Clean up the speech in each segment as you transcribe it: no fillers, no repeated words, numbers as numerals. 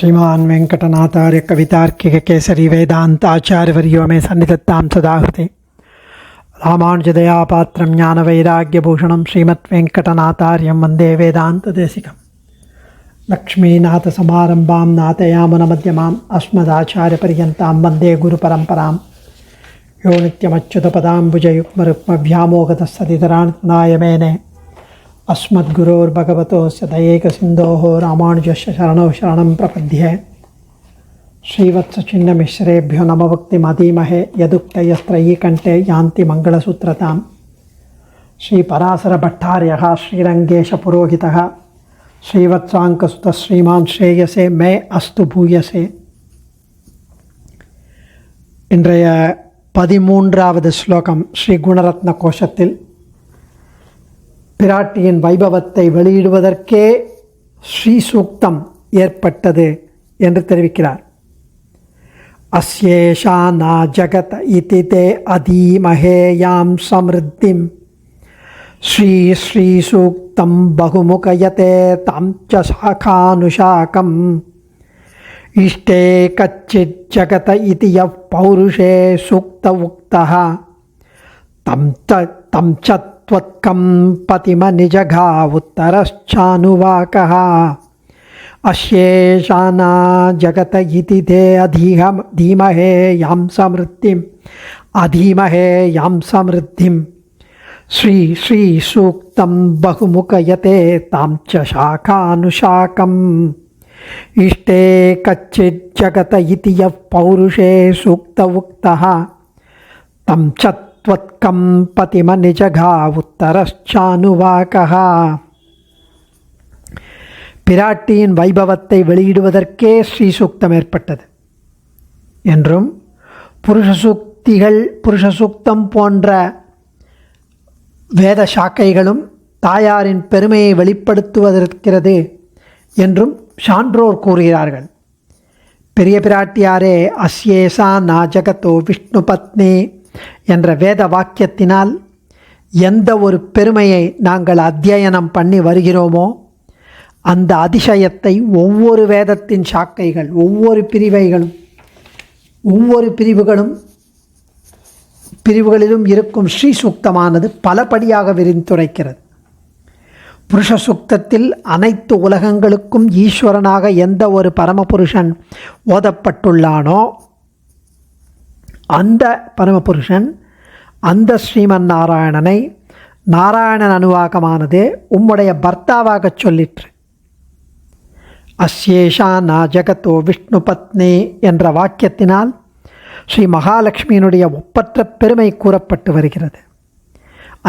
श्रीमान वेंकटनाथार्य कवितार्किक केसरी वेदांताचार्यवर्यो मे सन्निधत्तां सदा हृदि रामानुजदयापात्रं ज्ञानवैराग्यभूषणं श्रीमद्वेंकटनाथार्यं वन्दे वेदान्तदेशिकं लक्ष्मीनाथसमारम्भां नाथयामुनमध्यमाम् अस्मदाचार्यपर्यन्तां वन्दे गुरुपरम्परां यो नित्यमच्युतपदाम्बुजयुग्मरुक्मव्यामोगतस्सदितराणाय मेने अस्मद्गुरोर्भगवतोस्य दयैकसिन्धोः रामानुजस्य शरणौ शरणं प्रपद्ये श्रीवत्सचिन्नमिश्रेभ्यो नमभक्तिमधीमहे यदुक्तयस्त्रयी कण्ठे यान्ति मङ्गलसूत्रतां श्रीपराशरभट्टार्यः श्रीरङ्गेशपुरोहितः श्रीवत्साङ्कसुतः श्रीमान् श्रेयसे मे अस्तु भूयसे. இன்றைய 13வது ஸ்லோகம் ஸ்ரீ குணரத்ன கோஷத்தில் பிராட்டியின் வைபவத்தை வெளியிடுவதற்கே ஸ்ரீ சூக்தம் ஏற்பட்டது என்று தெரிவிக்கிறார். அஸ்யேஷா நா ஜகத் இதி தே அதீமஹேயாம் சம்ருத்திம் ஸ்ரீ ஸ்ரீ சூக்தம் பகுமுகயதே தாம் ச சாகானுஷாகம் இஷ்டே கச்சித் ஜகத இதி யவ் பௌருஷே சூக்த உக்தஹ தம் ச त्वत्कं पतिम निजघा उत्तरश्चानुवाकः अश्येषाना जगत इति ते धीमहे यां समृद्धिं श्री श्री सूक्तं बहुमुखयते तां च शाखानुशाकम् इष्टे कच्चित् जगत इति यः पौरुषे सूक्त उक्तः तं च त्वत्कं पतिम निजघा उत्तरश्चानुवाकः. பிராட்டியின் வைபவத்தை வெளியிடுவதற்கே ஸ்ரீ சூக்தம் ஏற்பட்டது என்றும் புருஷ சூக்தம் போன்ற வேத சாக்கைகளும் தாயாரின் பெருமையை வெளிப்படுத்துவதற்கிறது என்றும் சான்றோர் கூறுகிறார்கள். பெரிய பிராட்டியாரே அஸ்யேசா நாஜகதோ விஷ்ணு பத்னி என்ற வேத வாக்கியத்தினால் எந்த ஒரு பெருமையை நாங்கள் அத்தியனம் பண்ணி வருகிறோமோ அந்த அதிசயத்தை ஒவ்வொரு வேதத்தின் சாக்கைகள் ஒவ்வொரு பிரிவுகளிலும் இருக்கும் ஸ்ரீ சூக்தமானது பலபடியாக விரிந்துரைக்கிறது. புருஷ சூக்தத்தில் அனைத்து உலகங்களுக்கும் ஈஸ்வரனாக எந்த ஒரு பரமபுருஷன் ஓதப்பட்டுள்ளானோ அந்த பரமபுருஷன் அந்த ஸ்ரீமன் நாராயணனை நாராயணன் அனுவாகமானது உம்முடைய பர்த்தாவாக சொல்லிற்று. அஸ்யேஷா நா ஜகதோ விஷ்ணு பத்னி என்ற வாக்கியத்தினால் ஸ்ரீ மகாலட்சுமியினுடைய ஒப்பற்ற பெருமை கூறப்பட்டு வருகிறது.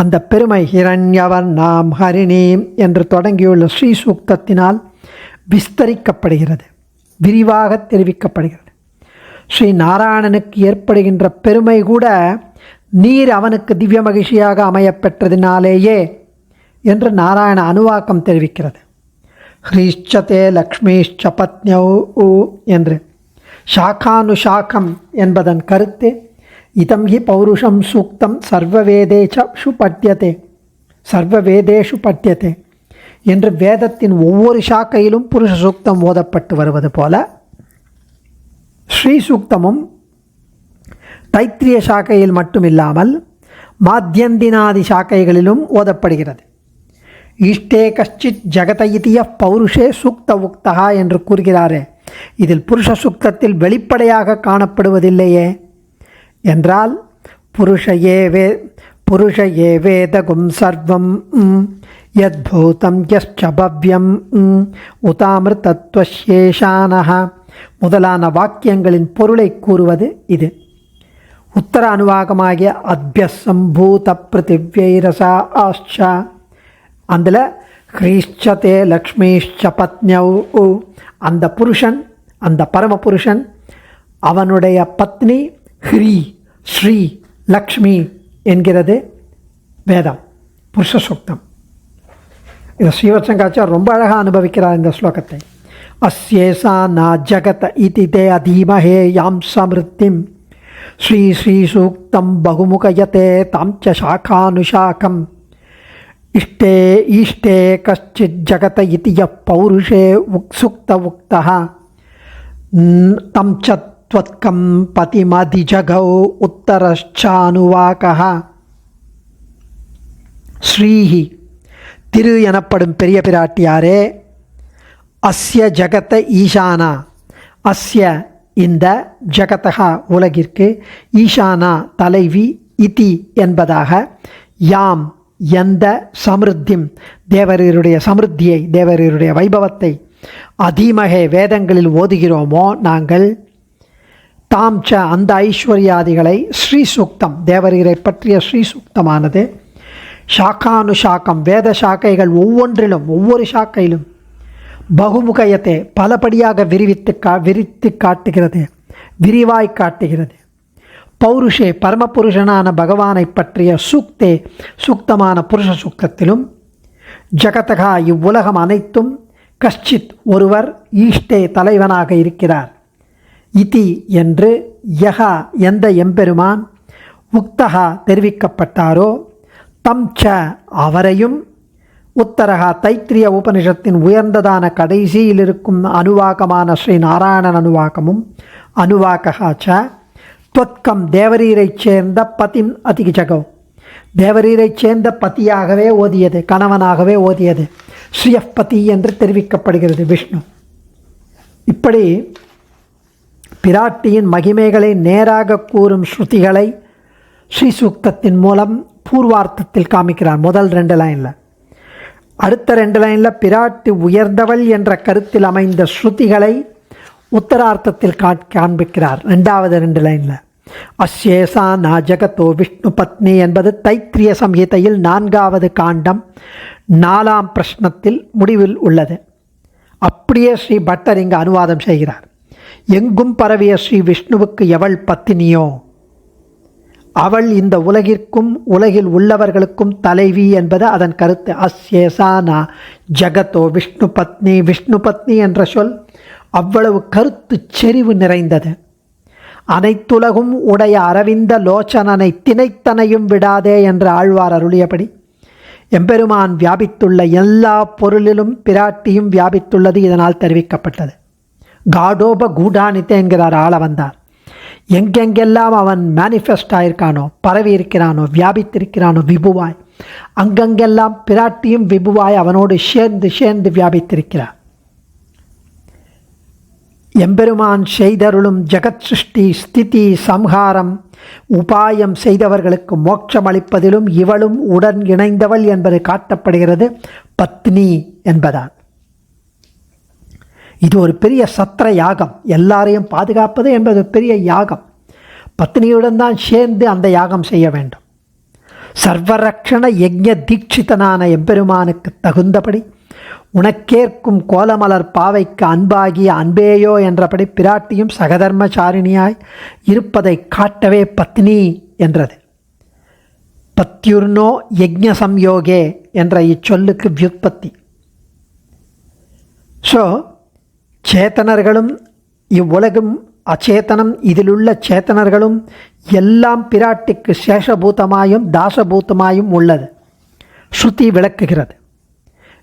அந்த பெருமை ஹிரண்யவர்ணாம் ஹரிணீம் என்று தொடங்கியுள்ள ஸ்ரீ சூக்தத்தினால் விஸ்தரிக்கப்படுகிறது, விரிவாக தெரிவிக்கப்படுகிறது. ஸ்ரீ நாராயணனுக்கு ஏற்படுகின்ற பெருமை கூட நீர் அவனுக்கு திவ்ய மகிழ்ச்சியாக அமையப்பெற்றதினாலேயே என்று நாராயண அனுவாக்கம் தெரிவிக்கிறது. ஹ்ரீஷ்சதே லக்ஷ்மீஷ்ச பத்னியௌ என்று சாகானுஷாகம் என்பதன் கருத்து இதம் ஹி பௌருஷம் சூக்தம் சர்வவேதேஷு பட்யதே என்று வேதத்தின் ஒவ்வொரு சாக்கையிலும் புருஷ சூக்தம் ஓதப்பட்டு வருவது போல ஸ்ரீ சூக்தமும் தைத்திரிய சாக்கையில் மட்டுமில்லாமல் மாத்தியந்தினாதி சாக்கைகளிலும் ஓதப்படுகிறது. ஈஷ்டே கஷ்டித் ஜகத இதிய பௌருஷே சூக்த உக்தா என்று கூறுகிறாரே, இதில் புருஷ சூக்தத்தில் வெளிப்படையாக காணப்படுவதில்லையே என்றால் புருஷ ஏ வேதகும் சர்வம் யத்பூதம் யஸ்ச பவ்யம் உதாமிருதத்வசேஷானஹ முதலான வாக்கியங்களின் பொருளை கூறுவது இது. உத்தர அனுவாகமாகிய அத்யசம்பூத பிருத்திவ்யைரசா ஆஷ்சா அதில் ஹ்ரீஷ்சதே லக்ஷ்மீஷ்ச பத்னியௌ அந்த புருஷன் அந்த பரமபுருஷன் அவனுடைய பத்னி ஹ்ரீ ஸ்ரீ லக்ஷ்மி என்கிறது வேதம் புருஷ சூக்தம். இதை ஸ்ரீவத்சங்காச்சார் ரொம்ப அழகாக அனுபவிக்கிறார் இந்த ஸ்லோகத்தை. அஸ்யேஷா நா ஜகத் இதி தே அதீமஹே யாம் சம்ருத்திம் ஸ்ரீ ஸ்ரீ சூக்தம் பகுமுகயதே தாம் ச சாகானுஷாகம் ஈஷ்டே கஷ்டித் ஜகத இதி யः பௌருஷே சூக்த உக்தः தம் சத்வத்கம் பதிமதிஜகௌ உத்தரச்சானுவாகः. ஸ்ரீஹி திரு எனப்படும் பெரிய பிராட்டியாரே, அஸ்ய ஜகத ஈசானா, அஸ்ய இந்த ஜகதகா உலகிற்கு, ஈசானா தலைவி, இதி என்பதாக, யாம் எந்த சமிருத்திம் தேவரீருடைய சமிருத்தியை, தேவரீருடைய வைபவத்தை, அதீமகே வேதங்களில் ஓதுகிறோமோ நாங்கள், தாம் ச அந்த ஐஸ்வர்யாதிகளை, ஸ்ரீ சூக்தம் தேவரீரை பற்றிய ஸ்ரீ சூக்தமானது, சாக்கானுஷாக்கம் வேத சாக்கைகள் ஒவ்வொன்றிலும் ஒவ்வொரு சாக்கையிலும், பகுமுகயத்தை பலபடியாக விரித்து காட்டுகிறது, விரிவாய் காட்டுகிறது. பௌருஷே பரமபுருஷனான பகவானை பற்றிய சூக்தே சூக்தமான புருஷ சூக்தத்திலும், ஜகதகா இவ்வுலகம் அனைத்தும், கஷ்சித் ஒருவர், ஈஷ்டே தலைவனாக இருக்கிறார், இதி என்று, யகா எந்த எம்பெருமான், உக்தகா தெரிவிக்கப்பட்டாரோ, தம் ச அவரையும், உத்தரகா தைத்திரிய உபனிஷத்தின் உயர்ந்ததான கடைசியில் இருக்கும் அனுவாகமான ஸ்ரீ நாராயணன் அனுவாகமும், அனுவாகா ச துவத்கம் தேவரீரைச் சேர்ந்த பதிம் அதிஜகோ தேவரீரைச் சேர்ந்த பதியாகவே ஓதியது, கணவனாகவே ஓதியது, ஸ்ரீயப்பதி என்று தெரிவிக்கப்படுகிறது விஷ்ணு. இப்படி பிராட்டியின் மகிமைகளை நேராக கூறும் ஸ்ருதிகளை ஸ்ரீசூக்தத்தின் மூலம் பூர்வார்த்தத்தில் காமிக்கிறார். முதல் 2 லைனில். அடுத்த 2 லைனில் பிராட்டி உயர்ந்தவள் என்ற கருத்தில் அமைந்த ஸ்ருதிகளை உத்தரார்த்தத்தில் காண்பிக்கிறார். 2வது 2 லைனில் அஸ்யேசா நா ஜகதோ விஷ்ணு பத்னி என்பது தைத்திரிய சம்ஹிதையில் 4வது காண்டம் 4ஆம் பிரஷ்னத்தில் முடிவில் உள்ளது. அப்படியே ஸ்ரீ பட்டர் இங்கு அனுவாதம் செய்கிறார். எங்கும் பரவிய ஸ்ரீ விஷ்ணுவுக்கு எவள் பத்தினியோ அவள் இந்த உலகிற்கும் உலகில் உள்ளவர்களுக்கும் தலைவி என்பது அதன் கருத்து. அஸ்யேசா நா ஜகதோ விஷ்ணு பத்னி, விஷ்ணு பத்னி என்ற சொல் அவ்வளவு கருத்து செறிவு நிறைந்தது. அனைத்துலகும் உடைய அரவிந்த லோச்சனனை தினைத்தனையும் விடாதே என்று ஆழ்வார் அருளியபடி எம்பெருமான் வியாபித்துள்ள எல்லா பொருளிலும் பிராட்டியும் வியாபித்துள்ளது இதனால் தெரிவிக்கப்பட்டது. காடோப கூடானித்தே என்கிறார் ஆளவந்தார். எங்கெங்கெல்லாம் அவன் மேனிஃபெஸ்ட் ஆயிருக்கானோ, பரவி இருக்கிறானோ, வியாபித்திருக்கிறானோ விபுவாய், அங்கங்கெல்லாம் பிராட்டியும் விபுவாய் அவனோடு சேர்ந்து வியாபித்திருக்கிறார். எம்பெருமான் செய்தருளும் ஜெகத் சிருஷ்டி, ஸ்திதி, சம்ஹாரம், உபாயம் செய்தவர்களுக்கு மோட்சம் அளிப்பதிலும் இவளும் உடன் இணைந்தவள் என்பது காட்டப்படுகிறது பத்னி என்பதால். இது ஒரு பெரிய சத்திர யாகம். எல்லாரையும் பாதுகாப்பது என்பது பெரிய யாகம். பத்னியுடன் தான் சேர்ந்து அந்த யாகம் செய்ய வேண்டும். சர்வரக்ஷண யஜ்ஞ தீட்சிதனான எம்பெருமானுக்கு தகுந்தபடி உனக்கேற்கும் கோலமலர் பாவைக்கு அன்பாகிய அன்பேயோ என்றபடி பிராட்டியும் சகதர்மச்சாரிணியாய் இருப்பதை காட்டவே பத்னி என்றது. பத்யுர்னோ யஜ்ஞ சம்யோகே என்ற இச்சொல்லுக்கு வியுற்பத்தி. ஸோ சேத்தனர்களும் இவ்வுலகும் அச்சேதனம், இதிலுள்ள சேத்தனர்களும் எல்லாம் பிராட்டிக்கு சேஷபூதமாயும் தாசபூதமாயும் உள்ளது. ஸ்ருதி விளக்குகிறது.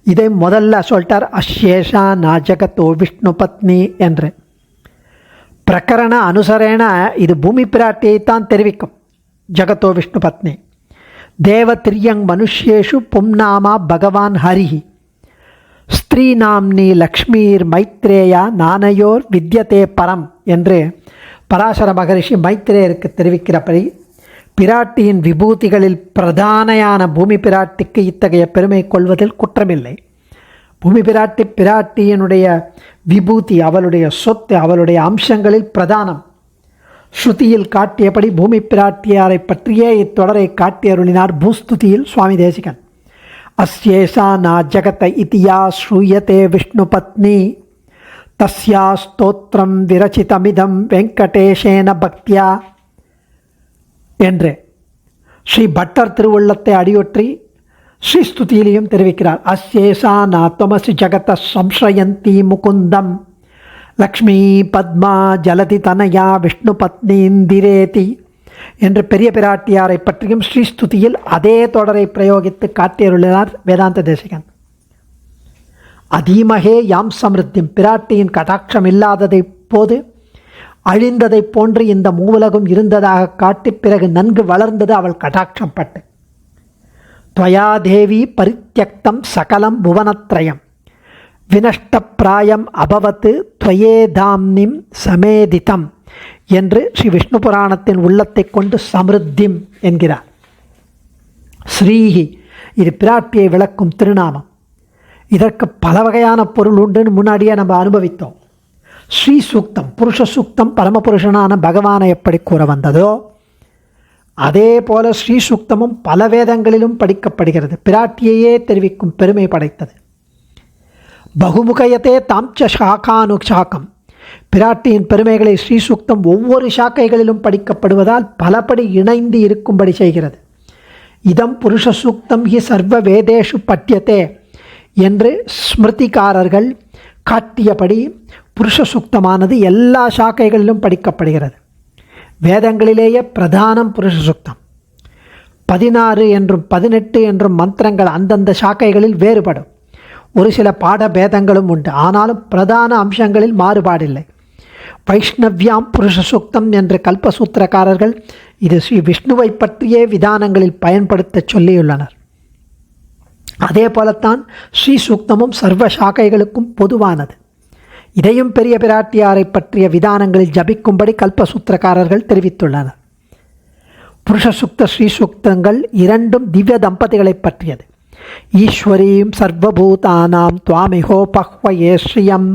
இதை முதல்ல சொல்லிட்டார், அஸ்யேஷா நா ஜகதோ விஷ்ணு பத்னி என்று. பிரகரண அனுசரேன இது பூமி பிராட்டியைத்தான் தெரிவிக்கும். ஜகதோ விஷ்ணு பத்னி. தேவ திரியங் மனுஷ்யேஷு பும்நாமா பகவான் ஹரிஹி ஸ்திரீநாம்னி லக்ஷ்மீர் மைத்ரேயா நானயோர் வித்யதே பரம் என்று பராசர மகரிஷி மைத்ரேயருக்கு தெரிவிக்கிறபடி பிராட்டியின் விபூதிகளில் பிரதானையான பூமி பிராட்டிக்கு இத்தகைய பெருமை கொள்வதில் குற்றமில்லை. பூமி பிராட்டியினுடைய விபூதி, அவளுடைய சொத்து, அவளுடைய அம்சங்களில் பிரதானம். ஸ்ருதியில் காட்டியபடி பூமி பிராட்டியாரை பற்றியே இத்தொடரை காட்டி அருளினார் பூஸ்துதியில் சுவாமி தேசிகன். அஸ்யேஷா நா ஜகத இதியா ஸ்ரூயதே விஷ்ணு பத்னி தஸ்யா ஸ்தோத்திரம் விரச்சிதமிதம் வெங்கடேஷேன பக்தியா என்று ஸ்ரீ பட்டர் திருவுள்ளத்தை அடியொற்றி ஸ்ரீஸ்துதியிலையும் தெரிவிக்கிறார். அஸ்யேஷா நா தமசி ஜகத சம்ஸ்ரயந்தி முகுந்தம் லக்ஷ்மி பத்மா ஜலதி தனயா விஷ்ணு பத்னீந்திரேதி என்று பெரிய பிராட்டியாரை பற்றியும் ஸ்ரீஸ்துதியில் அதே தொடரை பிரயோகித்து காட்டியருளினார் வேதாந்த தேசிகன். அதீமகே யாம் சமிருத்திம், பிராட்டியின் கடாட்சம் இல்லாததை இப்போது அழிந்ததைப் போன்று இந்த மூவுலகும் இருந்ததாக காட்டி பிறகு நன்கு வளர்ந்தது அவள் கடாட்சம் பட்டு. துவயா தேவி பரித்யக்தம் சகலம் புவனத்ரயம் வினஷ்டப்பிராயம் அபவத்து துவயேதாம்னிம் சமேதிதம் என்று ஸ்ரீ விஷ்ணு புராணத்தின் உள்ளத்தை கொண்டு சமிருத்திம் என்கிறார். ஸ்ரீஹி இது பிராட்டியை விளக்கும் திருநாமம். இதற்கு பல வகையான பொருள் உண்டுன்னு முன்னாடியே நம்ம அனுபவித்தோம். ஸ்ரீ சூக்தம், புருஷ சூக்தம் பரமபுருஷனான பகவானை எப்படி கூற வந்ததோ அதே போல ஸ்ரீ சூக்தமும் பல வேதங்களிலும் படிக்கப்படுகிறது. பிராட்டியையே தெரிவிக்கும் பெருமை படைத்தது. பகுமுகயத்தே தாம்ச சாக்கானுசாக்கம். பிராட்டியின் பெருமைகளை ஸ்ரீ சூக்தம் ஒவ்வொரு சாக்கைகளிலும் படிக்கப்படுவதால் பலபடி இணைந்து இருக்கும்படி செய்கிறது. இதம் புருஷ சூக்தம் ஹி சர்வ வேதேஷு பட்யத்தே என்று ஸ்மிருதிகாரர்கள் காட்டியபடி புருஷ சூக்தமானது எல்லா சாக்கைகளிலும் படிக்கப்படுகிறது. வேதங்களிலேயே பிரதானம் புருஷ சூக்தம். 16 என்றும் 18 என்றும் மந்திரங்கள் அந்தந்த சாக்கைகளில் வேறுபடும். ஒரு சில பாட பேதங்களும் உண்டு. ஆனாலும் பிரதான அம்சங்களில் மாறுபாடில்லை. வைஷ்ணவ்யாம் புருஷ சூக்தம் என்று கல்பசூத்திரக்காரர்கள் இது ஸ்ரீ விஷ்ணுவை பற்றியே விதானங்களில் பயன்படுத்த சொல்லியுள்ளனர். அதே போலத்தான் ஸ்ரீ சூக்தமும் சர்வ சாக்கைகளுக்கும் பொதுவானது. இதையும் பெரிய பிராட்டியாரை பற்றிய விதானங்களில் ஜபிக்கும்படி கல்பசூத்திரக்காரர்கள் தெரிவித்துள்ளனர். புருஷ சூக்த ஸ்ரீ சூக்தங்கள் இரண்டும் திவ்ய தம்பதிகளை பற்றியது. ஈஸ்வரீம் சர்வபூதானாம் துவாமிகோபஹ்வயே ஸ்ரீயம்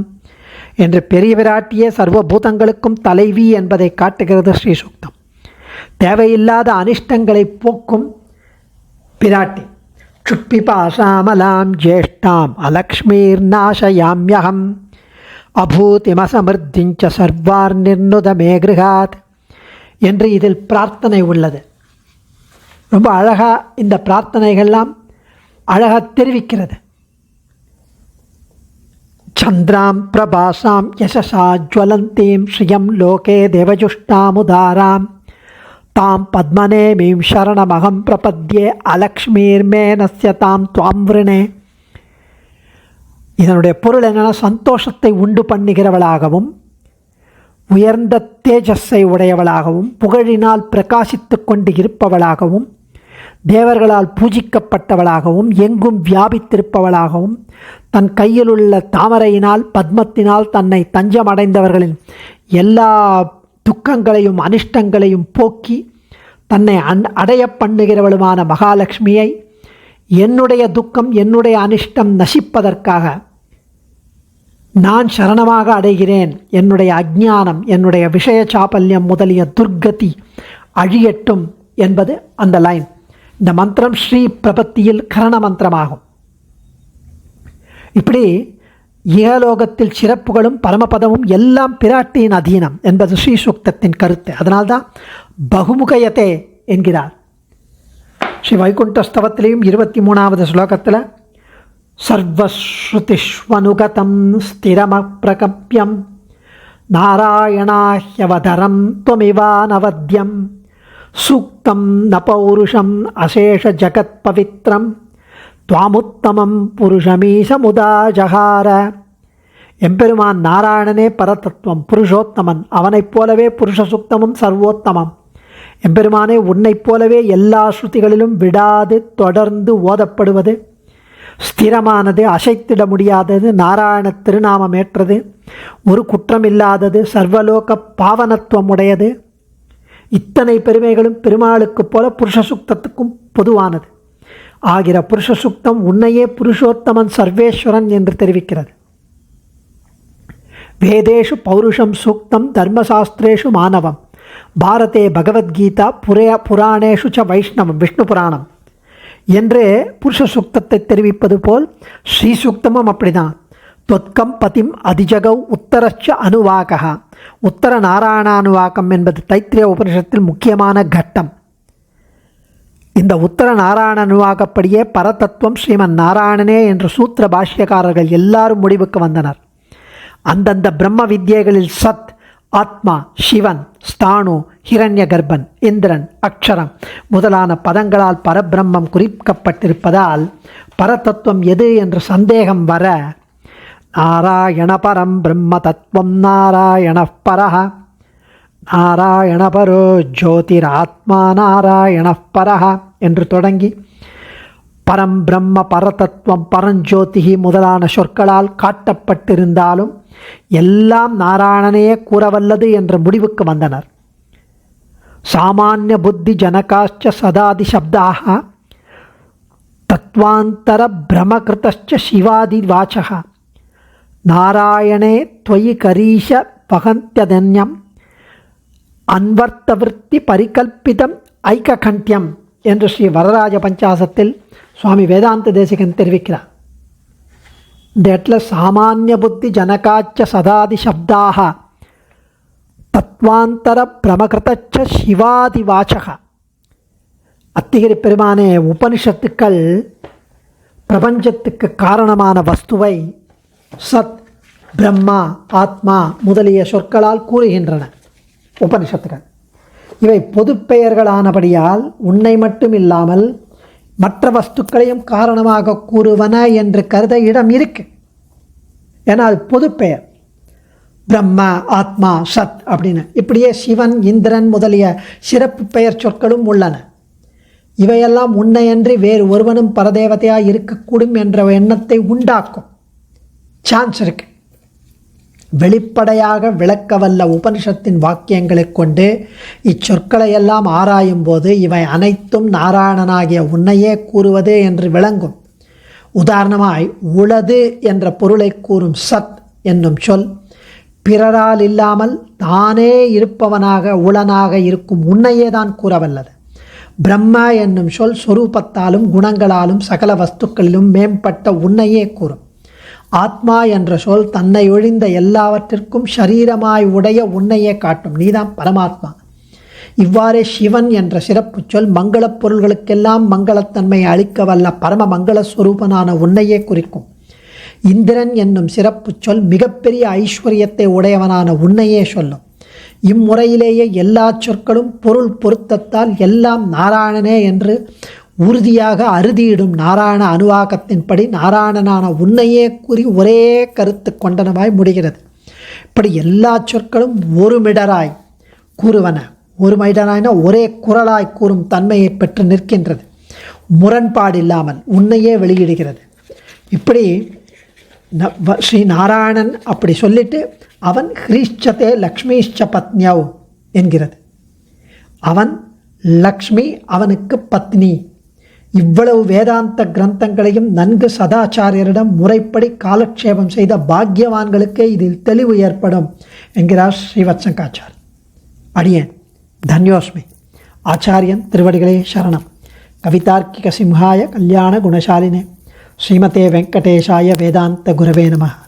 என்று பெரிய பிராட்டியே சர்வபூதங்களுக்கும் தலைவி என்பதை காட்டுகிறது ஸ்ரீ சூக்தம். தேவையில்லாத அனிஷ்டங்களை போக்கும் பிராட்டி. சுட்பிபாசாமலாம் ஜேஷ்டாம் அலக்ஷ்மீர் நாசயாம்யகம் அபூதிமசமிருத்திஞ்ச சர்வார் நிர்ணுதமே கிருஹாத் என்று இதில் பிரார்த்தனை உள்ளது. ரொம்ப அழகாக இந்த பிரார்த்தனைகள்லாம் அழகாக தெரிவிக்கிறது. சந்திராம் பிரபாசாம் யசசா ஜ்வலந்தீம் ஸ்ரியம் லோகே தேவஜுஷ்டாமுதாராம் தாம் பத்மநேமீம் சரணமகம் பிரபத்யே அலக்ஷ்மீர்மேனஸ்ய தாம் துவாம் விருணே. இதனுடைய பொருள் என்னென்னா, சந்தோஷத்தை உண்டு பண்ணுகிறவளாகவும் உயர்ந்த தேஜஸை உடையவளாகவும் புகழினால் பிரகாசித்து கொண்டு இருப்பவளாகவும் தேவர்களால் பூஜிக்கப்பட்டவளாகவும் எங்கும் வியாபித்திருப்பவளாகவும் தன் கையில் உள்ள தாமரையினால் பத்மத்தினால் தன்னை தஞ்சமடைந்தவர்களின் எல்லா துக்கங்களையும் அனிஷ்டங்களையும் போக்கி தன்னை அடைய பண்ணுகிறவளுமான மகாலட்சுமியை என்னுடைய துக்கம் என்னுடைய அனிஷ்டம் நசிப்பதற்காக நான் சரணமாக அடைகிறேன். என்னுடைய அஜ்ஞானம் என்னுடைய விஷய சாபல்யம் முதலிய துர்கதி அழியட்டும் என்பது அந்த லைன். இந்த மந்திரம் ஸ்ரீ பிரபத்தியில் கரண மந்திரமாகும். இப்படி இகலோகத்தில் சிறப்புகளும் பரமபதமும் எல்லாம் பிராட்டியின் அதீனம் என்பது ஸ்ரீ சூக்தத்தின் கருத்து. அதனால்தான் பகுமுகயத்தே என்கிறார். ஸ்ரீ வைகுண்டஸ்தவத்திலேயும் 23வது ஸ்லோகத்தில் சர்வஸ்ருதிஷ்வனுகதம் ஸ்திரமப்ரகப்யம் நாராயணாஹ்யவதரம் த்வமிவானவத்யம் சூக்தம் ந பௌருஷம் அசேஷ ஜகத் பவித்ரம் துவாமுத்தமம் புருஷமீசமுதா ஜகார. எம்பெருமான் நாராயணனே பரதத்துவம், புருஷோத்தமன். அவனைப் போலவே புருஷ சுத்தமும் சர்வோத்தமம். எம்பெருமானே உன்னைப் போலவே எல்லா ஸ்ருதிகளிலும் விடாது தொடர்ந்து ஓதப்படுவது, ஸ்திரமானது, அசைத்திட முடியாதது, நாராயண திருநாமம் ஏற்றது, ஒரு குற்றமில்லாதது, சர்வலோக பாவனத்துவம் உடையது. இத்தனை பெருமைகளும் பெருமாளுக்கு போல புருஷ சுக்தத்துக்கும் பொதுவானது ஆகிற புருஷ சுக்தம் உன்னையே புருஷோத்தமன் சர்வேஸ்வரன் என்று தெரிவிக்கிறது. வேதேஷு பௌருஷம் சூக்தம் தர்மசாஸ்திரேஷு மானவம் பாரதே பகவத்கீதா புராணேஷு ச வைஷ்ணவம் விஷ்ணு புராணம் என்று புருஷ சுக்தத்தை தெரிவிப்பது போல் ஸ்ரீ சுக்தமும் அப்படிதான். தொத்கம் பதிம் அதிஜகவ் உத்தரச்ச அனுவாகா. உத்தர நாராயணானுவாகம் என்பது தைத்திரிய உபனிஷத்தில் முக்கியமான கட்டம். இந்த உத்தர நாராயண அனுவாகப்படியே பரதத்துவம் ஸ்ரீமன் நாராயணனே என்று சூத்திர பாஷ்யக்காரர்கள் எல்லாரும் முடிவுக்கு வந்தனர். அந்தந்த பிரம்ம வித்யைகளில் சத், ஆத்மா, சிவன், ஸ்தானு, ஹிரண்ய கர்ப்பன், இந்திரன், அக்ஷரம் முதலான பதங்களால் பரபிரம்மம் குறிக்கப்பட்டிருப்பதால் பரதத்துவம் எது என்று சந்தேகம் வர நாராயண பரம் பிரம்ம தத்துவம் நாராயண பரஹ நாராயணபரோ ஜோதிராத்மா நாராயண பரஹ என்று தொடங்கி பரம் பிரம்ம பரதத்துவம் பரஞ்சோதிகி முதலான சொற்களால் காட்டப்பட்டிருந்தாலும் எல்லாம் நாராயணனையே கூறவல்லது என்ற முடிவுக்கு வந்தனர். சாமானிய புத்தி ஜனகாச்ச சதாதி சப்தாக தத்வாந்தர பிரமகிருதச்ச சிவாதி வாச்சக நாராயணே त्वयि கரீஷ பகந்தியதன்யம் அன்வர்த்தவிருத்தி பரிகல்பிதம் ஐக்ககண்டியம் என்று ஸ்ரீ வரராஜ பஞ்சாசத்தில் சுவாமி வேதாந்த தேசிகன் தெரிவிக்கிறார். இந்த இடத்துல சாமானிய புத்தி ஜனகாச்ச சதாதி சப்தாக தத்வாந்தர பிரமகிருதச்ச சிவாதி வாச்சக. அத்திகிரி பெருமானே, உபனிஷத்துக்கள் பிரபஞ்சத்துக்கு காரணமான வஸ்துவை சத், பிரம்மா, ஆத்மா முதலிய சொற்களால் கூறுகின்றன. உபனிஷத்துக்கள் இவை பொதுப்பெயர்களானபடியால் உன்னை மட்டும் இல்லாமல் மற்ற வஸ்துக்களையும் காரணமாக கூறுவன என்று கருத இடம் இருக்கு. ஏன்னா அது பொதுப்பெயர். பிரம்மா, ஆத்மா, சத் அப்படின்னு இப்படியே சிவன், இந்திரன் முதலிய சிறப்பு பெயர் சொற்களும் உள்ளன. இவையெல்லாம் உன்னையன்றி வேறு ஒருவனும் பரதேவதையாக இருக்கக்கூடும் என்ற எண்ணத்தை உண்டாக்கும் சான்ஸ் இருக்கு. வெளிப்படையாக விளக்கவல்ல உபனிஷத்தின் வாக்கியங்களைக் கொண்டு இச்சொற்களை எல்லாம் ஆராயும் போது இவை அனைத்தும் நாராயணனாகிய உன்னையே கூறுவது என்று விளங்கும். உதாரணமாய் உளது என்ற பொருளை கூறும் சத் என்னும் சொல் பிறரால் இல்லாமல் தானே இருப்பவனாக உளனாக இருக்கும் உன்னையே தான் கூறவல்லது. பிரம்மா என்னும் சொல் சொரூபத்தாலும் குணங்களாலும் சகல வஸ்துக்களிலும் மேம்பட்ட உன்னையே கூறும். ஆத்மா என்ற சொல் தன்னை ஒழிந்த எல்லாவற்றிற்கும் ஷரீரமாய் உடைய உன்னையே காட்டும். நீதான் பரமாத்மா. இவ்வாறே சிவன் என்ற சிறப்பு சொல் மங்களப் பொருள்களுக்கெல்லாம் மங்களத்தன்மை அளிக்க வல்ல பரம மங்களஸ்வரூபனான உன்னையே குறிக்கும். இந்திரன் என்னும் சிறப்பு சொல் மிகப்பெரிய ஐஸ்வர்யத்தை உடையவனான உன்னையே சொல்லும். இம்முறையிலேயே எல்லா சொற்களும் பொருள் பொருத்தத்தால் எல்லாம் நாராயணனே என்று உறுதியாக அறுதியிடும் நாராயண அனுவாகத்தின்படி நாராயணனான உன்னையே கூறி ஒரே கருத்து கொண்டனவாய் முடிகிறது. இப்படி எல்லா சொற்களும் ஒரு மிடராய் கூறுவன. ஒரு மிடராய்னா ஒரே குரலாய் கூறும் தன்மையை பெற்று நிற்கின்றது. முரண்பாடில்லாமல் உன்னையே வெளியிடுகிறது. இப்படி ஸ்ரீ நாராயணன் அப்படி சொல்லிட்டு அவன் ஹ்ரீஷ்சதே லக்ஷ்மிஷ்ச பத்னியவ் என்கிறது. அவன் லக்ஷ்மி, அவனுக்கு பத்னி. இவ்வளவு வேதாந்த கிரந்தங்களையும் நன்கு சதாச்சாரியரிடம் முறைப்படி காலக்ஷேபம் செய்த பாக்யவான்களுக்கே இதில் தெளிவு ஏற்படும் என்கிறார் ஸ்ரீவத்சங்காச்சார். அடியேன் தன்யோஸ்மி. ஆச்சாரியன் திருவடிகளே சரணம். கவிதார்க்கிக சிம்ஹாய கல்யாண குணசாலினே ஸ்ரீமதே வெங்கடேஷாய வேதாந்த குரவே நமः.